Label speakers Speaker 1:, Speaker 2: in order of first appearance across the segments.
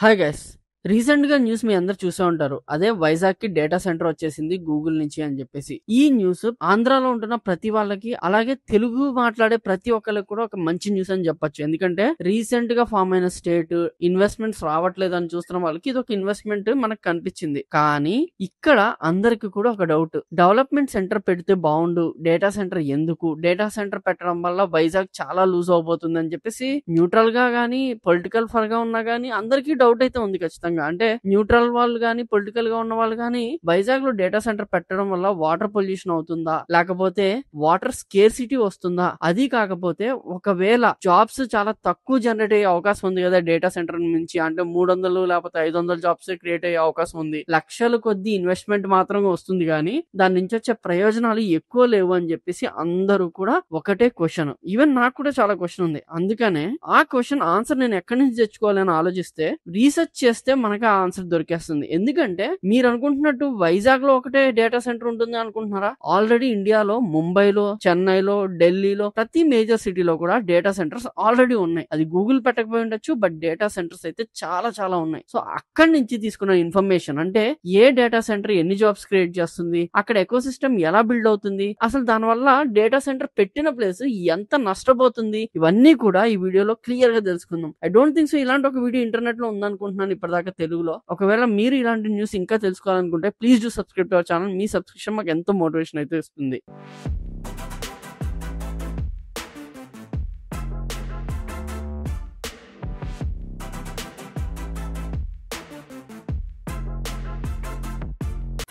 Speaker 1: Hi guys. రీసెంట్‌గా news మీ అందరూ చూసే ఉంటారు. అదే వైజాగ్‌కి డేటా సెంటర్ వచ్చేసింది గూగుల్ నుంచి అని చెప్పేసి. ఈ న్యూస్ ఆంధ్రాలో ఉంటున్న ప్రతి వాళ్ళకి, అలాగే తెలుగు మాట్లాడే ప్రతి ఒక్కళ్ళకి కూడా ఒక మంచి న్యూస్ అని చెప్పొచ్చు. ఎందుకంటే రీసెంట్‌గా ఫార్మ్ అయిన స్టేట్ ఇన్వెస్ట్‌మెంట్స్ రావట్లేదని చూస్తున్న వాళ్ళకి ఇదొక ఇన్వెస్ట్‌మెంట్ మనకు కనిపించింది. కానీ ఇక్కడ అందరికి కూడా ఒక డౌట్. డెవలప్‌మెంట్ సెంటర్ పెడితే బావుండు. డేటా సెంటర్ ఎందుకు? డేటా సెంటర్ పెట్టడం వల్ల వైజాగ్ చాలా లూజ్ అవబోతుందని చెప్పేసి న్యూట్రల్‌గా గాని, పొలిటికల్ పరంగా ఉన్నా గాని అందరికీ డౌట్ అయితే ఉంది ఖచ్చితంగా. అంటే న్యూట్రల్ వాళ్ళు గాని, పొలిటికల్ గా ఉన్న వాళ్ళు గాని వైజాగ్ లో డేటా సెంటర్ పెట్టడం వల్ల వాటర్ పొల్యూషన్ అవుతుందా, లేకపోతే వాటర్ స్కేర్సిటీ వస్తుందా, అది కాకపోతే ఒకవేళ జాబ్స్ చాలా తక్కువ జనరేట్ అయ్యే అవకాశం ఉంది కదా డేటా సెంటర్ నుంచి. అంటే 300 లేకపోతే 500 జాబ్స్ క్రియేట్ అయ్యే అవకాశం ఉంది. లక్షల కొద్ది ఇన్వెస్ట్మెంట్ మాత్రమే వస్తుంది కానీ దాని నుంచి వచ్చే ప్రయోజనాలు ఎక్కువ లేవు అని చెప్పేసి అందరూ కూడా ఒకటే క్వశ్చన్. ఈవెన్ నాకు కూడా చాలా క్వశ్చన్ ఉంది. అందుకనే ఆ క్వశ్చన్ ఆన్సర్ నేను ఎక్కడి నుంచి తెచ్చుకోవాలని ఆలోచిస్తే రీసెర్చ్ చేస్తే మనకి ఆ ఆన్సర్ దొరికేస్తుంది. ఎందుకంటే మీరు అనుకుంటున్నట్టు వైజాగ్ లో ఒకటే డేటా సెంటర్ ఉంటుంది అనుకుంటున్నారా? ఆల్రెడీ ఇండియాలో ముంబైలో, చెన్నైలో, ఢిల్లీలో ప్రతి మేజర్ సిటీలో కూడా డేటా సెంటర్స్ ఆల్రెడీ ఉన్నాయి. అది గూగుల్ పెట్టకపోయి ఉండొచ్చు, బట్ డేటా సెంటర్స్ అయితే చాలా చాలా ఉన్నాయి. సో అక్కడి నుంచి తీసుకున్న ఇన్ఫర్మేషన్, అంటే ఏ డేటా సెంటర్ ఎన్ని జాబ్స్ క్రియేట్ చేస్తుంది, అక్కడ ఎకో సిస్టమ్ ఎలా బిల్డ్ అవుతుంది, అసలు దానివల్ల డేటా సెంటర్ పెట్టిన ప్లేస్ ఎంత నష్టపోతుంది, ఇవన్నీ కూడా ఈ వీడియోలో క్లియర్ గా తెలుసుకుందాం. ఐ డోంట్ థింక్ సో ఇలాంటి ఒక వీడియో ఇంటర్నెట్ లో ఉందనుకుంటున్నాను ఇప్పటిదాకా తెలుగులో. ఒకవేళ మీరు ఇలాంటి న్యూస్ ఇంకా తెలుసుకోవాలనుకుంటే please do subscribe to our channel. Me subscription మాకు ఎంతో మోటివేషన్ అయితే ఇస్తుంది.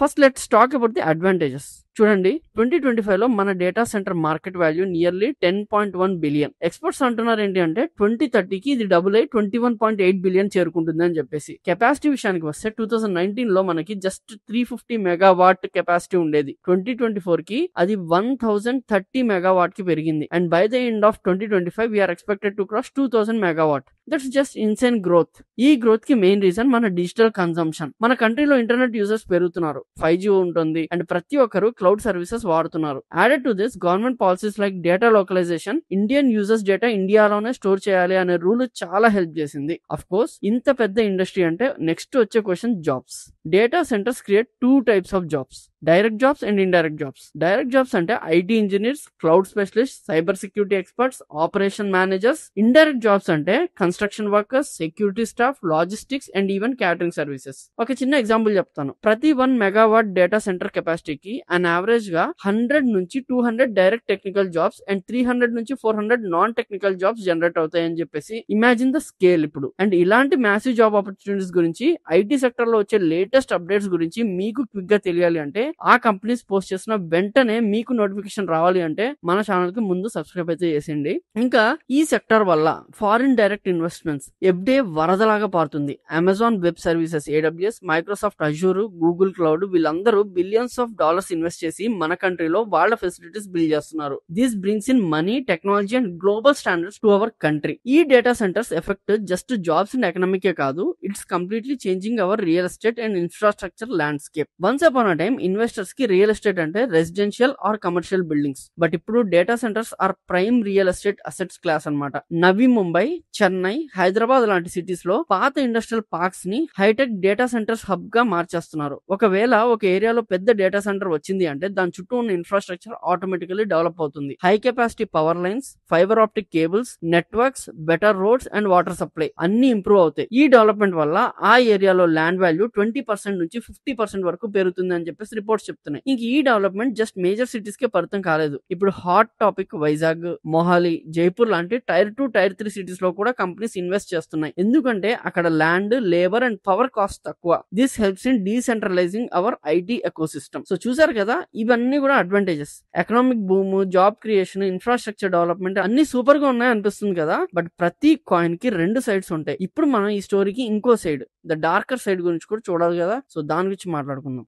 Speaker 1: First let's talk about the advantages. చూడండి, 2025 లో మన data centre market value nearly 10.1 billion. Experts అంటున్నారు ఏంటి అంటే 2030కి ఇది డబుల్ అయి 21.8 బిలియన్ చేరుకుంటుంది అని చెప్పేసి. కెపాసిటీ విషయానికి వస్తే 2019 లో మనకి జస్ట్ 350 మెగావాట్ కెపాసిటీ ఉండేది. 2024కి అది 1030 మెగావాట్ కి పెరిగింది. And by the end of 2025 we're expected to cross 2000 megawatt. That's just insane growth. ఈ గ్రోత్ కి మెయిన్ రీజన్ మన డిజిటల్ కన్సంప్షన్. మన కంట్రీలో ఇంటర్నెట్ యూజర్స్ పెరుగుతున్నారు, 5G ఉంటుంది, అండ్ ప్రతి ఒక్కరు క్లౌడ్ సర్వీసెస్ వాడుతున్నారు. Added to this, government policies like data localisation, Indian users data ఇండియాలోనే స్టోర్ చేయాలి అనే రూల్ చాలా హెల్ప్ చేసింది. అఫ్ కోర్స్ ఇంత పెద్ద ఇండస్ట్రీ అంటే నెక్స్ట్ వచ్చే question jobs. Data centers create 2 types of jobs, direct jobs and indirect jobs. Direct jobs అంటే IT engineers, cloud specialist, cyber security experts, operation managers. Indirect jobs అంటే construction workers, security staff, logistics and even catering services. ఒక చిన్న example చెప్తాను. ప్రతి 1 megawatt data center కెపాసిటీకి an average గా 100 నుంచి 200 direct technical jobs and 300 నుంచి 400 నాన్ టెక్నికల్ జాబ్స్ జనరేట్ అవుతాయని చెప్పేసి ఇమాజిన్ ద స్కేల్ ఇప్పుడు. అండ్ ఇలాంటి మ్యాసివ్ జాబ్ ఆపర్చునిటీస్ గురించి, ఐటీ సెక్టర్ లో వచ్చే లేటెస్ట్ అప్డేట్స్ గురించి మీకు క్విక్ గా తెలియాలి అంటే, ఆ కంపెనీస్ పోస్ట్ చేసిన వెంటనే మీకు నోటిఫికేషన్ రావాలి అంటే మన ఛానల్ కి ముందు సబ్స్క్రైబ్ అయితే చేసేయండి. ఇంకా ఈ సెక్టర్ వల్ల ఫారిన్ డైరెక్ట్ ఇన్వెస్ట్మెంట్స్ ఎవ్డే వరదలాగా పారుతుంది. Amazon web services, AWS, Microsoft Azure, Google cloud, వీళ్ళందరూ బిలియన్స్ ఆఫ్ డాలర్స్ ఇన్వెస్ట్ చేసి మన కంట్రీలో వాళ్ళ ఫెసిలిటీస్ బిల్డ్ చేస్తున్నారు. This brings in money, technology and global standards to our country. ఈ data centers effect just jobs and ఎకనామికే కాదు, it's completely changing our real estate and infrastructure landscape. Once upon a time investors కి real estate అంటే residential are commercial buildings, but ఇప్పుడు data centres are prime real estate assets class అన్నమాట. నవీ ముంబై, చెన్నై, హైదరాబాద్ లాంటి cities లో పాత industrial parks ని hitech data centres hub గా మార్చేస్తున్నారు. ఒకవేళ ఒక ఏరియాలో పెద్ద డేటా సెంటర్ వచ్చింది అంటే దాని చుట్టూ ఉన్న ఇన్ఫ్రాస్ట్రక్చర్ ఆటోమేటికలీ డెవలప్ అవుతుంది. High capacity power lines, fibre optic cables, networks, better roads and water supply అన్ని ఇంప్రూవ్ అవుతాయి. ఈ డెవలప్మెంట్ వల్ల ఆ ఏరియాలో ల్యాండ్ వాల్యూ 20% నుంచి 50% వరకు పెరుగుతుంది అని చెప్పేసి రిపోర్ట్స్ చెప్తున్నాయి. ఇంక ఈ డెవలప్మెంట్ జస్ట్ మేజర్ సిటీస్ కే పరిమితం కాలేదు. ఇప్పుడు హాట్ టాపిక్ వైజాగ్, మొహాలి, జైపూర్ లాంటి టైర్ 2, టైర్ 3 సిటీస్ లో కూడా కంపెనీస్ ఇన్వెస్ట్ చేస్తున్నాయి. ఎందుకంటే అక్కడ land, labour and power cost తక్కువ. This helps in decentralising our IT ecosystem. So చూసారు కదా, ఇవన్నీ కూడా advantages. Economic boom, job creation, infrastructure development అన్ని సూపర్ గా ఉన్నాయి అనిపిస్తుంది కదా, బట్ ప్రతి కాయిన్ కి 2 సైడ్స్ ఉంటాయి. ఇప్పుడు మనం ఈ స్టోరీకి ఇంకో సైడ్, ద డార్కర్ సైడ్ గురించి కూడా చూడాలి కదా. సో దాని గురించి మాట్లాడుకుందాం.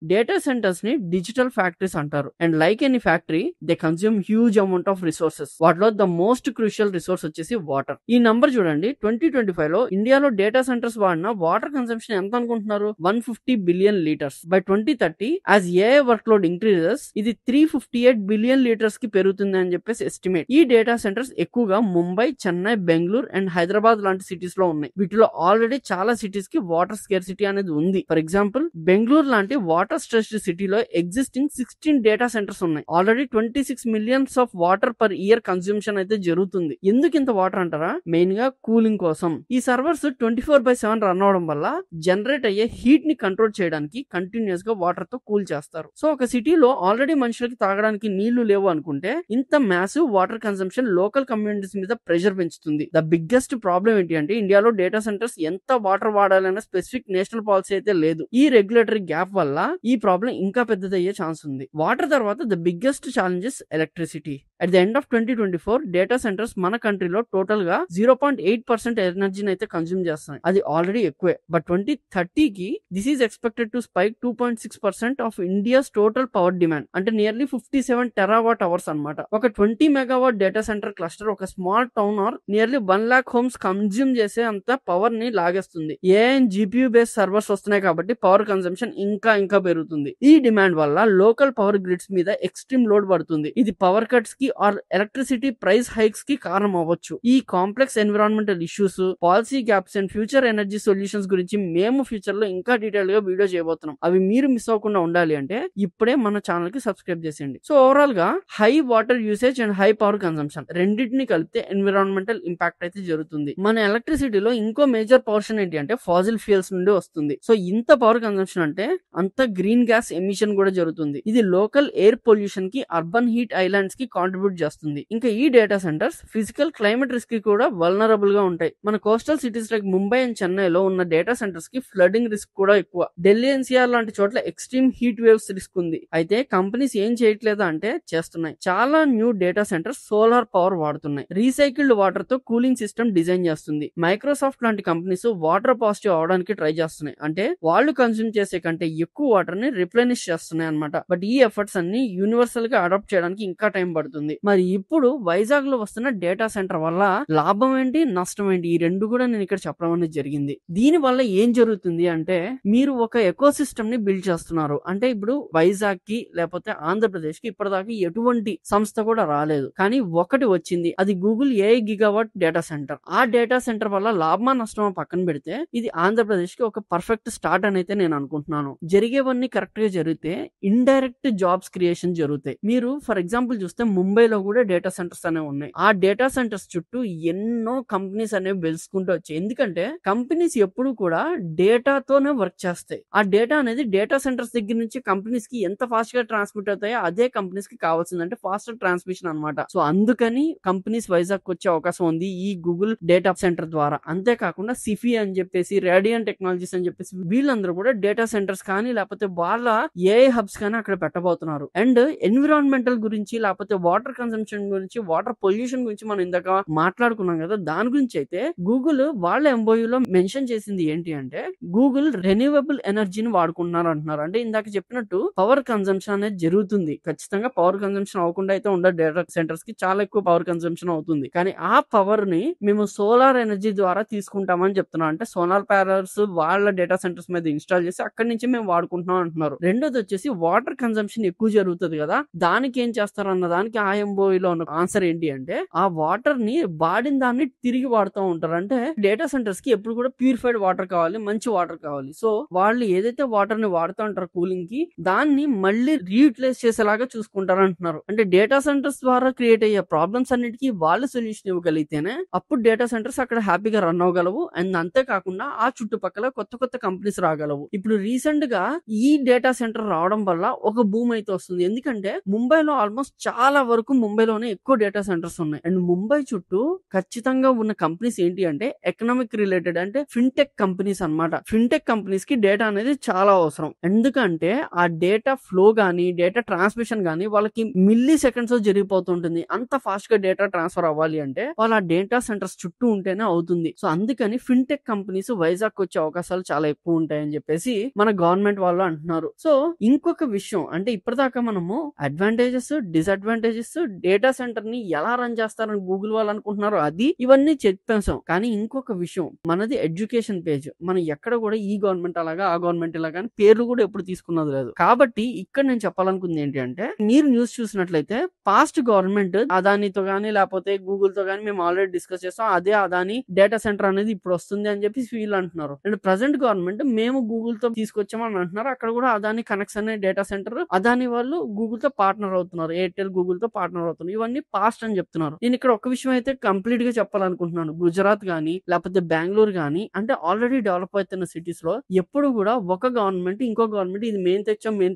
Speaker 1: డేటా సెంటర్స్ ని డిజిటల్ ఫ్యాక్టరీస్ అంటారు. And like any factory they consume huge amount of resources. వాటిలో ద మోస్ట్ క్రూషియల్ రిసోర్స్ వచ్చేసి వాటర్. ఈ నంబర్ చూడండి, 2025 లో ఇండియాలో డేటా సెంటర్స్ వాడిన వాటర్ కన్సంప్షన్ ఎంత అనుకుంటున్నారు? 150 billion litres. By 2030 as AI work load increases ఇది 358 బిలియన్ లీటర్స్ కి పెరుగుతుంది అని చెప్పేసి ఎస్టిమేట్. ఈ డేటా సెంటర్స్ ఎక్కువగా ముంబై, చెన్నై, బెంగళూరు అండ్ హైదరాబాద్ లాంటి సిటీస్ లో ఉన్నాయి. వీటిలో ఆల్రెడీ చాలా సిటీస్ కి వాటర్ స్కేర్సిటీ అనేది ఉంది. ఫర్ ఎగ్జాంపుల్ బెంగళూరు లాంటి వాటర్ స్ట్రెస్డ్ సిటీలో ఎగ్జిస్టింగ్ 16 డేటా సెంటర్స్ ఉన్నాయి. Already 26 millions of water per year consumption అయితే జరుగుతుంది. ఎందుకు ఇంత వాటర్ అంటారా? మెయిన్ గా కూలింగ్ కోసం. ఈ సర్వర్స్ 24/7 రన్ అవడం వల్ల జనరేట్ అయ్యే హీట్ ని కంట్రోల్ చేయడానికి కంటిన్యూస్ గా వాటర్ తో కూల్ చేస్తారు. సో ఒక సిటీలో ఆల్రెడీ మనుషులకి తాగడానికి నీళ్లు లేవు అనుకుంటే ఇంత massive water consumption local communities మీద ప్రెషర్ పెంచుతుంది. ద బిగ్గెస్ట్ ప్రాబ్లం ఏంటి అంటే ఇండియాలో డేటా సెంటర్స్ ఎంత వాటర్ వాడాలనే స్పెసిఫిక్ నేషనల్ పాలసీ అయితే లేదు. ఈ రెగ్యులేటరీ గ్యాప్ వల్ల ఈ ప్రాబ్లం ఇంకా పెద్దదయ్యే ఛాన్స్ ఉంది. వాటర్ తర్వాత the biggest challenges electricity. At the end of 2024 data centres మన కంట్రీలో టోటల్ గా 0.8% ఎనర్జీని అయితే కన్స్యూమ్ చేస్తున్నాయి. అది ఆల్రెడీ ఎక్కువే. బట్ 2030కి this is expected to spike 2.6% of India's total power demand. అంటే నియర్లీ 57 టెరావాట్ అవర్స్ అన్నమాట. ఒక 20 మెగావాట్ డేటా సెంటర్ క్లస్టర్ ఒక small town or nearly 1 lakh homes consume చేసే అంత పవర్ ని లాగేస్తుంది. AI and GPU based servers వస్తున్నాయి కాబట్టి పవర్ కన్సంప్షన్ ఇంకా పెరుగుతుంది. ఈ డిమాండ్ వల్ల లోకల్ పవర్ గ్రిడ్స్ మీద ఎక్స్ట్రీమ్ లోడ్ పడుతుంది. ఇది పవర్ కట్స్ కి ఆర్ ఎలక్ట్రిసిటీ ప్రైస్ హైక్స్ కి కారణం అవ్వచ్చు. ఈ complex environmental issues, policy gaps and future energy solutions గురించి మేము ఫ్యూచర్ లో ఇంకా డీటెయిల్ గా వీడియో చేయబోతున్నాం. అవి మీరు మిస్ అవ్వకుండా ఉండాలి అంటే ఇప్పుడే మన ఛానల్ కి సబ్స్క్రైబ్ చేసేయండి. సో ఓవరాల్ గా high water usage and high power consumption రెండింటిని కలిపితే ఎన్విరాన్మెంటల్ ఇంపాక్ట్ అయితే జరుగుతుంది. మన ఎలక్ట్రిసిటీలో ఇంకో మేజర్ పోర్షన్ ఏంటి అంటే ఫాజిల్ ఫ్యూయల్స్ నుండి వస్తుంది. సో ఇంత పవర్ కన్సంప్షన్ అంటే అంత గ్రీన్ గ్యాస్ ఎమిషన్ కూడా జరుగుతుంది. ఇది లోకల్ ఎయిర్ పొల్యూషన్ కి, అర్బన్ హీట్ ఐలాండ్స్ కి కాంట్రిబ్యూట్ చేస్తుంది. ఇంకా ఈ data centres physical climate risk కి కూడా వల్నరబుల్ గా ఉంటాయి. మన coastal cities like Mumbai and చెన్నైలో ఉన్న డేటా సెంటర్స్ కి ఫ్లడింగ్ రిస్క్ కూడా ఎక్కువ. ఢిల్లీ ఎన్సీఆర్ లాంటి చోట్ల ఎక్స్ట్రీమ్ హీట్ వేవ్స్ రిస్క్ ఉంది. అయితే కంపెనీస్ ఏం చేయట్లేదా అంటే చేస్తున్నాయి. చాలా new data centers solar power వాడుతున్నాయి. రీసైకిల్డ్ వాటర్ తో కూలింగ్ సిస్టమ్ డిజైన్ చేస్తుంది. మైక్రోసాఫ్ట్ లాంటి కంపెనీస్ వాటర్ పాజిటివ్ అవడానికి ట్రై చేస్తున్నాయి. అంటే వాళ్ళు కన్స్యూమ్ చేసే కంటే ఎక్కువ వాటర్ ని రిప్లెనిష్ చేస్తున్నాయి అన్నమాట. బట్ ఈ ఎఫర్ట్స్ అన్ని యూనివర్సల్ గా అడాప్ట్ చేయడానికి ఇంకా టైం పడుతుంది. మరి ఇప్పుడు వైజాగ్ లో వస్తున్న డేటా సెంటర్ వల్ల లాభం ఏంటి, నష్టం ఏంటి, ఈ రెండు కూడా నేను ఇక్కడ చెప్పడం అనేది జరిగింది. దీని వల్ల ఏం జరుగుతుంది అంటే మీరు ఒక ఎకో సిస్టమ్ ని బిల్డ్ చేస్తున్నారు. అంటే ఇప్పుడు వైజాగ్ కి లేకపోతే ఆంధ్రప్రదేశ్ కి ఇప్పటిదాకా ఎటువంటి సంస్థ కూడా రాలేదు. కానీ ఒకటి వచ్చింది, అది Google AI gigawatt data centre. ఆ డేటా సెంటర్ వల్ల లాభమా నష్టమా పక్కన పెడితే ఇది ఆంధ్రప్రదేశ్ కి ఒక పర్ఫెక్ట్ స్టార్ట్ అని అయితే నేను అనుకుంటున్నాను. జరిగేవన్నీ కరెక్ట్ గా జరిగితే ఇండైరెక్ట్ జాబ్స్ క్రియేషన్ జరుగుతాయి. మీరు ఫర్ ఎగ్జాంపుల్ చూస్తే ముంబైలో కూడా డేటా సెంటర్స్ అనేవి ఉన్నాయి. ఆ డేటా సెంటర్స్ చుట్టూ ఎన్నో కంపెనీస్ అనేవి వెలుసుకుంటూ వచ్చాయి. ఎందుకంటే కంపెనీస్ ఎప్పుడు కూడా డేటాతోనే వర్క్ చేస్తాయి. ఆ డేటా అనేది డేటా సెంటర్స్ దగ్గర నుంచి కంపెనీస్ కి ఎంత ఫాస్ట్ గా ట్రాన్స్మిట్ అవుతాయో అదే కంపెనీస్ కి కావాల్సిందంటే ఫాస్టర్ ట్రాన్స్మిషన్ అనమాట. సో అందుకని కంపెనీస్ వైజాగ్ వచ్చే అవకాశం ఉంది ఈ గూగుల్ డేటా సెంటర్ ద్వారా. అంతేకాకుండా సిఫీ అని చెప్పేసి, రేడియన్ టెక్నాలజీస్ అని చెప్పేసి వీళ్ళందరూ కూడా డేటా సెంటర్స్ కానీ లేకపోతే వాళ్ళ ఏఐ హబ్స్ కానీ అక్కడ పెట్టబోతున్నారు. అండ్ ఎన్విరాన్మెంటల్ గురించి లేకపోతే వాటర్ కన్సంప్షన్ గురించి, వాటర్ పొల్యూషన్ గురించి మనం ఇందాక మాట్లాడుకున్నాం కదా, దాని గురించి అయితే గూగుల్ వాళ్ళ ఎంబోయూలో మెన్షన్ చేసింది ఏంటి అంటే గూగుల్ రెన్యూవబుల్ ఎనర్జీని వాడుకుంటున్నారు అంటున్నారు. అంటే ఇందాక చెప్పినట్టు పవర్ కన్సంప్షన్ అనేది జరుగుతుంది. ఖచ్చితంగా పవర్ కన్సంప్షన్ అవ్వకుండా అయితే ఉండదు. డేటా సెంటర్స్ కి చాలా ఎక్కువ పవర్ కన్సంప్షన్ అవుతుంది. కానీ ఆ పవర్ ని మేము సోలార్ ఎనర్జీ ద్వారా తీసుకుంటామని చెప్తున్నాం. అంటే సోలార్ ప్యానల్స్ వాళ్ళ డేటా సెంటర్స్ మీద ఇన్స్టాల్ చేసి అక్కడి నుంచి మేము వాడుకుంటున్నాం అంటున్నారు. రెండోది వచ్చేసి వాటర్ కన్సంప్షన్ ఎక్కువ జరుగుతుంది కదా, దానికి ఏం చేస్తారు అన్న దానికి ఆ ఎంబోఈలో ఉన్న ఆన్సర్ ఏంటి అంటే ఆ వాటర్ ని వాడిన దాన్ని తిరిగి వాడుతూ ఉంటారు. అంటే డేటా సెంటర్స్ కి ఎప్పుడు కూడా ప్యూరిఫైడ్ వాటర్ కావాలి, మంచి వాటర్ కావాలి. సో వాళ్ళు ఏదైతే వాటర్ ని వాడుతూ ఉంటారు కూలింగ్ కి, దాన్ని మళ్ళీ రీయూటిలైజ్ చేసేలాగా చూసుకుంటారు అంటున్నారు. అంటే డేటా సెంటర్స్ ద్వారా క్రియేట్ అయ్యే ప్రాబ్లమ్స్ అన్నిటికీ వాళ్ళు సొల్యూషన్ ఇవ్వగలిగితేనే అప్పుడు డేటా సెంటర్స్ అక్కడ హ్యాపీగా రన్ అవ్వగలవు. అండ్ అంతేకాకుండా ఆ చుట్టుపక్కల కొత్త కంపెనీస్ రాగలవు. ఇప్పుడు రీసెంట్ గా ఈ డేటా సెంటర్ రావడం వల్ల ఒక బూమ్ అయితే వస్తుంది. ఎందుకంటే ముంబైలో ఆల్మోస్ట్ చాలా వరకు వరకు ముంబైలోనే ఎక్కువ డేటా సెంటర్స్ ఉన్నాయి. అండ్ ముంబై చుట్టూ ఖచ్చితంగా ఉన్న కంపెనీస్ ఏంటి అంటే ఎకనామిక్ రిలేటెడ్ అంటే ఫిన్టెక్ కంపెనీస్ అన్నమాట. ఫిన్టెక్ కంపెనీస్ కి డేటా అనేది చాలా అవసరం. ఎందుకంటే ఆ డేటా ఫ్లో గానీ డేటా ట్రాన్స్మిషన్ గానీ వాళ్ళకి మిల్లీ సెకండ్స్ జరిగిపోతుంటుంది. అంత ఫాస్ట్ గా డేటా ట్రాన్స్ఫర్ అవ్వాలి అంటే వాళ్ళ డేటా సెంటర్స్ చుట్టూ ఉంటేనే అవుతుంది. సో అందుకని ఫిన్టెక్ కంపెనీస్ వైజాగ్ వచ్చే అవకాశాలు చాలా ఎక్కువ ఉంటాయని చెప్పేసి మన గవర్నమెంట్ వాళ్ళు అంటున్నారు. సో ఇంకొక విషయం అంటే ఇప్పటిదాకా మనము అడ్వాంటేజెస్ డిసడ్వాంటేజెస్ డేటా సెంటర్ ని ఎలా రన్ చేస్తారని గూగుల్ వాళ్ళు అనుకుంటున్నారు, అది ఇవన్నీ చెప్పేసాం. కానీ ఇంకొక విషయం, మనది ఎడ్యుకేషన్ పేజ్. మనం ఎక్కడ కూడా ఈ గవర్నమెంట్ అలాగా ఆ గవర్నమెంట్ ఇలాగా అని పేర్లు కూడా ఎప్పుడు తీసుకున్నది లేదు. కాబట్టి ఇక్కడ నేను చెప్పాలనుకుంది ఏంటి అంటే, మీరు న్యూస్ చూసినట్లయితే పాస్ట్ గవర్నమెంట్ అదానితో గానీ లేకపోతే గూగుల్ తో గానీ మేము ఆల్రెడీ డిస్కస్ చేస్తాం, అదే అదాని డేటా సెంటర్ అనేది ఇప్పుడు వస్తుంది అని చెప్పి వీళ్ళు అంటున్నారు. అండ్ ప్రజెంట్ గవర్నమెంట్ మేము గూగుల్ తో తీసుకొచ్చామని అంటున్నారు. అక్కడ కూడా అదాని కనెక్ట్స్ అనే డేటా సెంటర్ అదాని వాళ్ళు గూగుల్ తో పార్ట్నర్ అవుతున్నారు, ఎయిర్టెల్ గూగుల్ తో పార్ట్నర్ అవుతున్నారు. ఇవన్నీ పాస్ట్ అని చెప్తున్నారు. నేను ఇక్కడ ఒక విషయం అయితే కంప్లీట్ గా చెప్పాలనుకుంటున్నాను. గుజరాత్ గానీ లేకపోతే బెంగళూరు గానీ అంటే ఆల్రెడీ డెవలప్ అవుతున్న సిటీస్ లో ఎప్పుడు కూడా ఒక గవర్నమెంట్ ఇంకో గవర్నమెంట్ ఇది మేము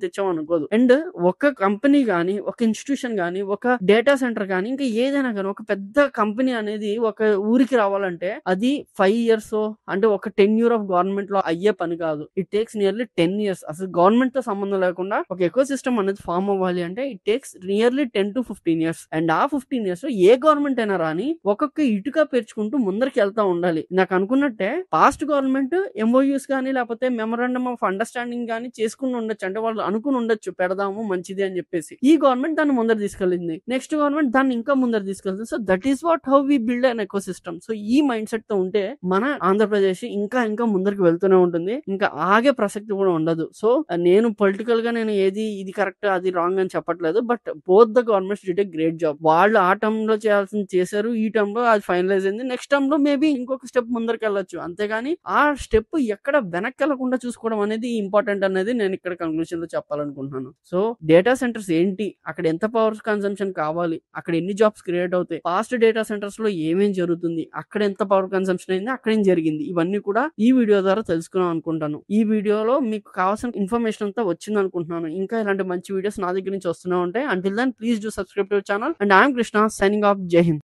Speaker 1: తెచ్చాం అనుకోదు. అండ్ ఒక కంపెనీ గానీ ఒక ఇన్స్టిట్యూషన్ గానీ ఒక డేటా సెంటర్ గానీ ఇంకా ఏదైనా కానీ ఒక పెద్ద కంపెనీ అనేది ఒక ఊరికి రావాలంటే అది 5 years అంటే ఒక 10 year ఆఫ్ గవర్నమెంట్ లో అయ్యే పని కాదు. It takes nearly 10 years. అసలు గవర్నమెంట్ తో సంబంధం లేకుండా ఒక ఎకో సిస్టమ్ అనేది ఫార్మ్ అవ్వాలి అంటే it takes nearly 10 to 15 years. And ఆ 15 years లో ఏ గవర్నమెంట్ అయినా రాని ఒక్కొక్క ఇటుక పేర్చుకుంటూ ముందరికి వెళ్తా ఉండాలి. నాకు అనుకున్నట్టే పాస్ట్ గవర్నమెంట్ ఎంఓయూస్ కానీ లేకపోతే మెమరాండమ్ ఆఫ్ అండర్స్టాండింగ్ కానీ చేసుకుని ఉండొచ్చు. అంటే వాళ్ళు అనుకుని ఉండొచ్చు పెడదాము మంచిది అని చెప్పేసి. ఈ గవర్నమెంట్ దాన్ని ముందర తీసుకెళ్ళింది, నెక్స్ట్ గవర్నమెంట్ దాన్ని ఇంకా ముందర తీసుకెళ్తుంది. So that is what how we build an ecosystem. So ఈ మైండ్ సెట్ తో ఉంటే మన ఆంధ్రప్రదేశ్ ఇంకా ముందరికి వెళ్తూనే ఉంటుంది, ఇంకా ఆగే ప్రసక్తి కూడా ఉండదు. సో నేను పొలిటికల్ గా నేను ఏది ఇది కరెక్ట్ అది రాంగ్ అని చెప్పట్లేదు. But both the governments did a great job. వాళ్ళు ఆ టర్మ్ లో చేయాల్సింది చేశారు, ఈ టర్మ్ లో అది ఫైనలైజ్ అయింది. నెక్స్ట్ టర్మ్ లో మేబీ ఇంకొక స్టెప్ ముందరికి వెళ్ళొచ్చు. అంతేగాని ఆ స్టెప్ ఎక్కడ వెనక్కి వెళ్లకుండా చూసుకోవడం అనేది ఇంపార్టెంట్ అనేది నేను ఇక్కడ కన్క్లూజన్ లో చెప్పాలనుకుంటున్నాను. సో డేటా సెంటర్స్ ఏంటి, అక్కడ ఎంత పవర్ కన్సంప్షన్ కావాలి, అక్కడ ఎన్ని జాబ్స్ క్రియేట్ అవుతాయి, పాస్ట్ డేటా సెంటర్స్ లో ఏమేం జరుగుతుంది, అక్కడ ఎంత పవర్ కన్సంప్షన్ అయింది, అక్కడ ఏం జరిగింది, ఇవన్నీ కూడా ఈ వీడియో ద్వారా తెలుసుకున్నాం అనుకుంటాను. ఈ వీడియోలో మీకు కావాల్సిన ఇన్ఫర్మేషన్ అంతా వచ్చింది అనుకుంటున్నాను. ఇంకా ఇలాంటి మంచి వీడియోస్ నా దగ్గర నుంచి వస్తూనే ఉంటాయి. Until then please do subscribe to our channel and I'm Krishna signing off. జై హింద్.